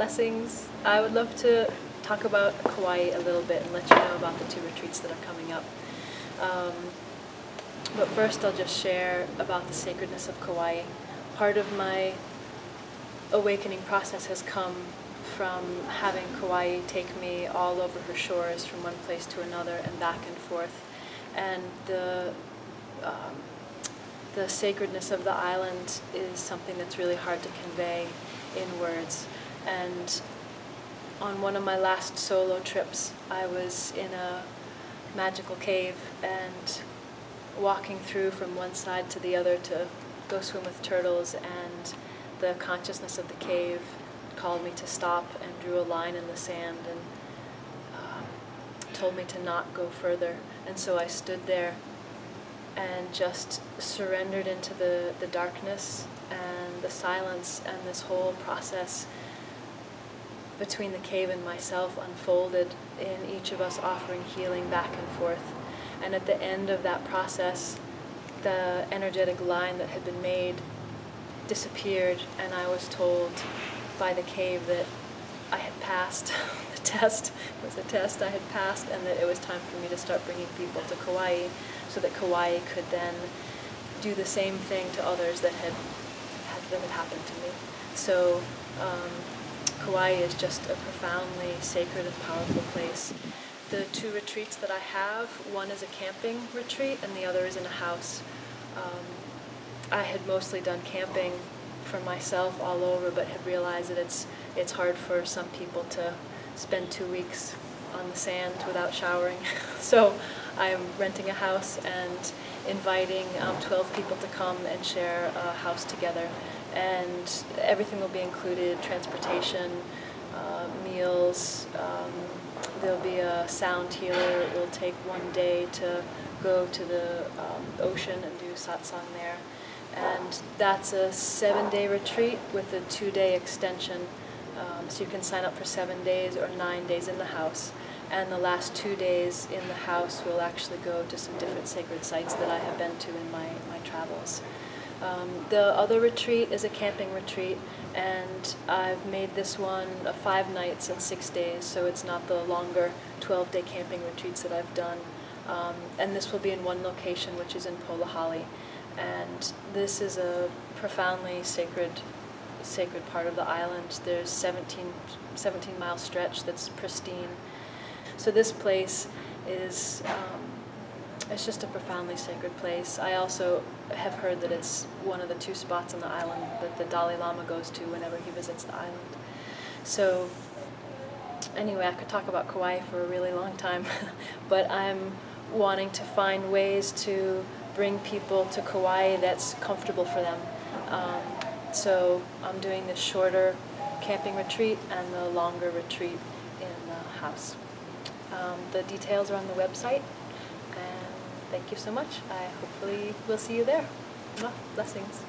Blessings. I would love to talk about Kauai a little bit and let you know about the 2 retreats that are coming up. But first I'll just share about the sacredness of Kauai. Part of my awakening process has come from having Kauai take me all over her shores from one place to another and back and forth. And the sacredness of the island is something that's really hard to convey in words. And on one of my last solo trips, I was in a magical cave and walking through from one side to the other to go swim with turtles, and the consciousness of the cave called me to stop and drew a line in the sand and told me to not go further. And so I stood there and just surrendered into the darkness and the silence, and this whole process between the cave and myself unfolded in each of us offering healing back and forth. And at the end of that process, the energetic line that had been made disappeared, and I was told by the cave that I had passed the test. It was a test I had passed, and that it was time for me to start bringing people to Kauai so that Kauai could then do the same thing to others that had happened to me. So Kauai is just a profoundly sacred and powerful place. The 2 retreats that I have, one is a camping retreat and the other is in a house. I had mostly done camping for myself all over, but have realized that it's hard for some people to spend 2 weeks on the sand without showering. So I'm renting a house and inviting 12 people to come and share a house together. And everything will be included: transportation, meals. There'll be a sound healer. It will take 1 day to go to the ocean and do satsang there. And that's a 7-day retreat with a 2-day extension. So you can sign up for 7 days or 9 days in the house. And the last 2 days in the house will actually go to some different sacred sites that I have been to in my travels. The other retreat is a camping retreat, and I've made this one 5 nights and 6 days, so it's not the longer 12-day camping retreats that I've done. And this will be in one location, which is in Polihali. And this is a profoundly sacred part of the island. There's 17-mile stretch that's pristine. So this place is it's just a profoundly sacred place. I also have heard that it's one of the 2 spots on the island that the Dalai Lama goes to whenever he visits the island. So anyway, I could talk about Kauai for a really long time, but I'm wanting to find ways to bring people to Kauai that's comfortable for them. So I'm doing this shorter camping retreat and the longer retreat in the house. The details are on the website, and thank you so much. I hopefully will see you there. Blessings.